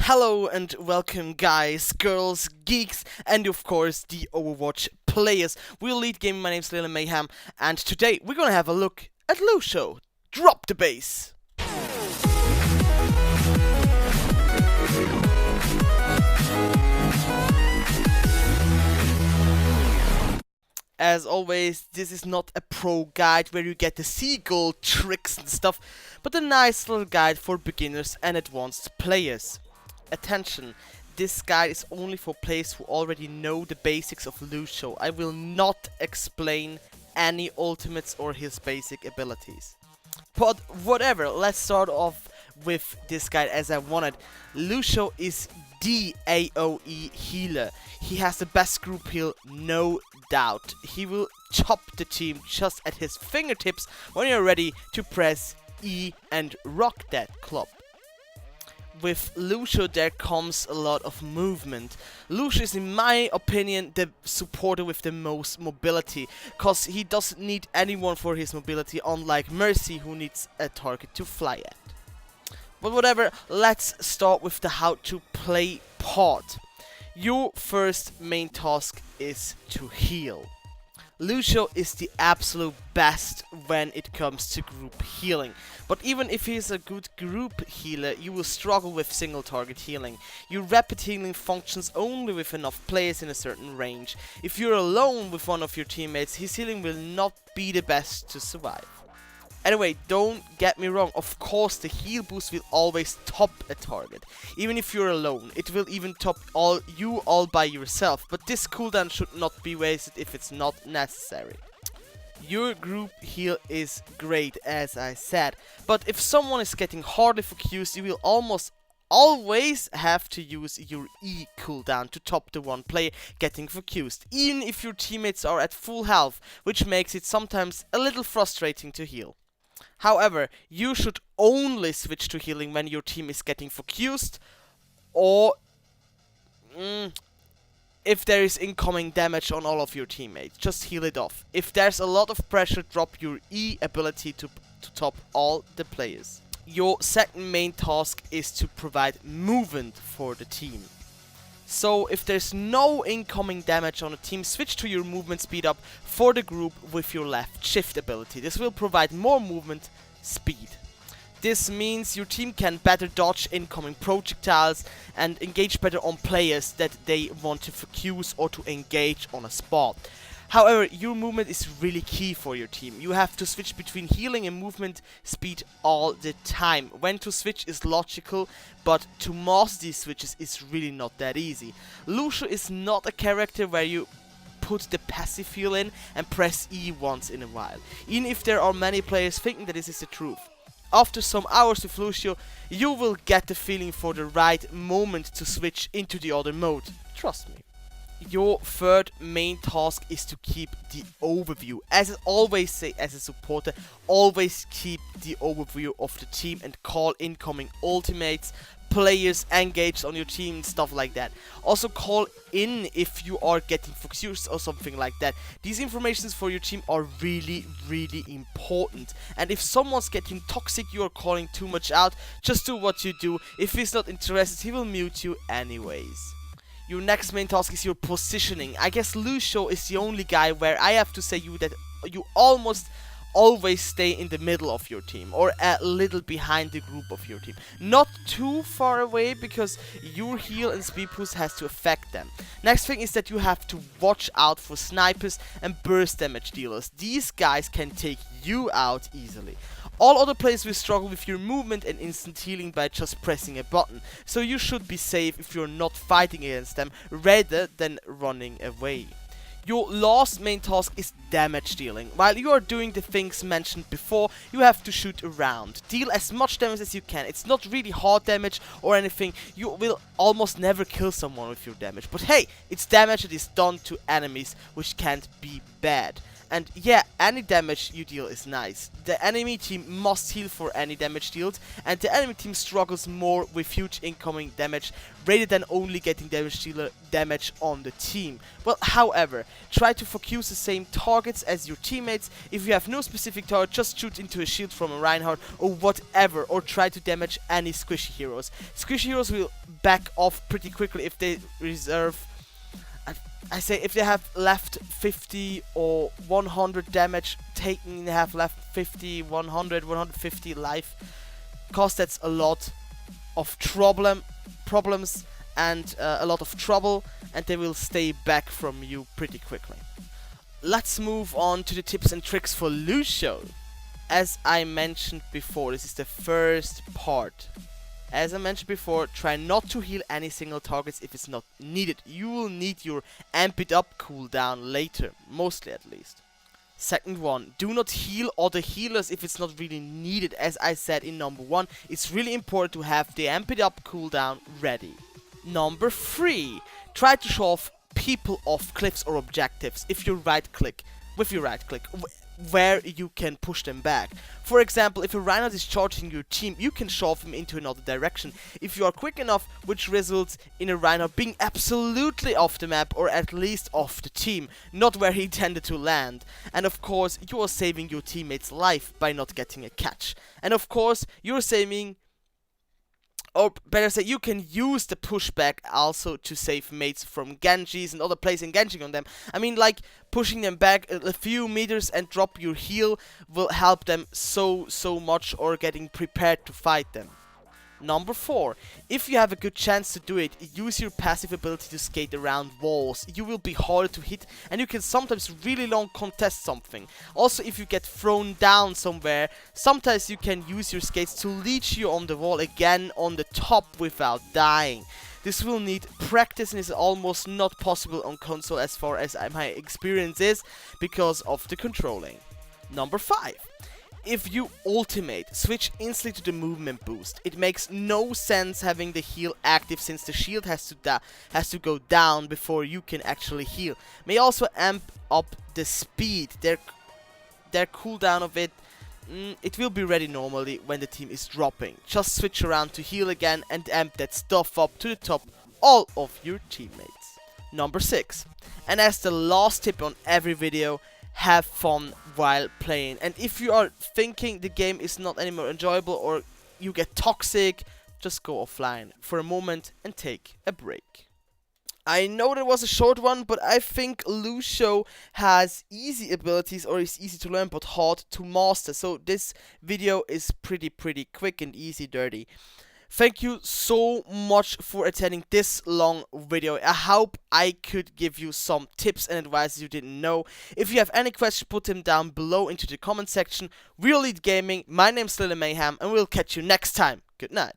Hello and welcome guys, girls, geeks, and of course the Overwatch players. We're Lead Gaming, my name's Lil Mayhem, and today we're gonna have a look at Lucio. Drop the bass! As always, this is not a pro guide where you get the seagull tricks and stuff, but a nice little guide for beginners and advanced players. Attention, this guide is only for players who already know the basics of Lucio. I will not explain any ultimates or his basic abilities. But whatever, let's start off with this guide as I wanted. Lucio is the AoE healer. He has the best group heal, no doubt. He will chop the team just at his fingertips when you're ready to press E and rock that club. With Lucio there comes a lot of movement. Lucio is, in my opinion, the supporter with the most mobility, cause he doesn't need anyone for his mobility, unlike Mercy who needs a target to fly at. But whatever, let's start with the how to play part. Your first main task is to heal. Lucio is the absolute best when it comes to group healing, but even if he is a good group healer, you will struggle with single target healing. Your rapid healing functions only with enough players in a certain range. If you're alone with one of your teammates, his healing will not be the best to survive. Anyway, don't get me wrong, of course the heal boost will always top a target. Even if you're alone, it will even top you all by yourself, but this cooldown should not be wasted if it's not necessary. Your group heal is great, as I said, but if someone is getting hardly focused, you will almost always have to use your E cooldown to top the one player getting focused, even if your teammates are at full health, which makes it sometimes a little frustrating to heal. However, you should only switch to healing when your team is getting focused, or if there is incoming damage on all of your teammates. Just heal it off. If there's a lot of pressure, drop your E ability to top all the players. Your second main task is to provide movement for the team. So if there's no incoming damage on a team, switch to your movement speed up for the group with your left shift ability. This will provide more movement speed. This means your team can better dodge incoming projectiles and engage better on players that they want to focus or to engage on a spot. However, your movement is really key for your team. You have to switch between healing and movement speed all the time. When to switch is logical, but to master these switches is really not that easy. Lucio is not a character where you put the passive heal in and press E once in a while, even if there are many players thinking that this is the truth. After some hours with Lucio, you will get the feeling for the right moment to switch into the other mode. Trust me. Your third main task is to keep the overview. As I always say as a supporter, always keep the overview of the team and call incoming ultimates, players engaged on your team, stuff like that. Also call in if you are getting focused or something like that. These informations for your team are really important. And if someone's getting toxic, you are calling too much out, just do what you do. If he's not interested, he will mute you anyways. Your next main task is your positioning. I guess Lucio is the only guy where I have to say that you almost always stay in the middle of your team, or a little behind the group of your team. Not too far away, because your heal and speed boost has to affect them. Next thing is that you have to watch out for snipers and burst damage dealers. These guys can take you out easily. All other players will struggle with your movement and instant healing by just pressing a button, so you should be safe if you're not fighting against them rather than running away. Your last main task is damage dealing. While you are doing the things mentioned before, you have to shoot around. Deal as much damage as you can. It's not really hard damage or anything. You will almost never kill someone with your damage. But hey, it's damage that is done to enemies, which can't be bad. And yeah, any damage you deal is nice. The enemy team must heal for any damage dealt, and the enemy team struggles more with huge incoming damage rather than only getting damage dealer damage on the team. Well, however, try to focus the same targets as your teammates. If you have no specific target, just shoot into a shield from a Reinhardt or whatever, or try to damage any squishy heroes. Squishy heroes will back off pretty quickly if they reserve, I say, if they have left 50 or 100 damage taken, they have left 50, 100, 150 life, cause that's a lot of problems and a lot of trouble, and they will stay back from you pretty quickly. Let's move on to the tips and tricks for Lucio. As I mentioned before, this is the first part. As I mentioned before, try not to heal any single targets if it's not needed. You will need your amp it up cooldown later, mostly at least. Second one, do not heal other healers if it's not really needed. As I said in number 1, it's really important to have the amp it up cooldown ready. Number 3, try to show off people off cliffs or objectives if you right click, with your right click, where you can push them back. For example, if a Reinhardt is charging your team, you can shove him into another direction if you are quick enough, which results in a Reinhardt being absolutely off the map, or at least off the team, not where he intended to land. And of course, you are saving your teammate's life by not getting a catch. And of course, you're saving, or better say, you can use the pushback also to save mates from Genjis and other players engaging on them. I mean, like, pushing them back a few meters and drop your heal will help them so much, or getting prepared to fight them. Number 4, if you have a good chance to do it, use your passive ability to skate around walls. You will be harder to hit, and you can sometimes really long contest something. Also, if you get thrown down somewhere, sometimes you can use your skates to leech you on the wall again on the top without dying. This will need practice and is almost not possible on console as far as my experience is, because of the controlling. Number 5. If you ultimate, switch instantly to the movement boost. It makes no sense having the heal active, since the shield has to go down before you can actually heal. May also amp up the speed. Their cooldown of it, it will be ready normally when the team is dropping. Just switch around to heal again and amp that stuff up to the top all of your teammates. Number 6. And as the last tip on every video, have fun while playing. And if you are thinking the game is not anymore enjoyable, or you get toxic, just go offline for a moment and take a break. I know that was a short one, but I think Lucio has easy abilities, or is easy to learn but hard to master. So this video is pretty quick and easy dirty. Thank you so much for attending this long video. I hope I could give you some tips and advice you didn't know. If you have any questions, put them down below into the comment section. Real Lead Gaming, my name's Lily Mayhem, and we'll catch you next time. Good night.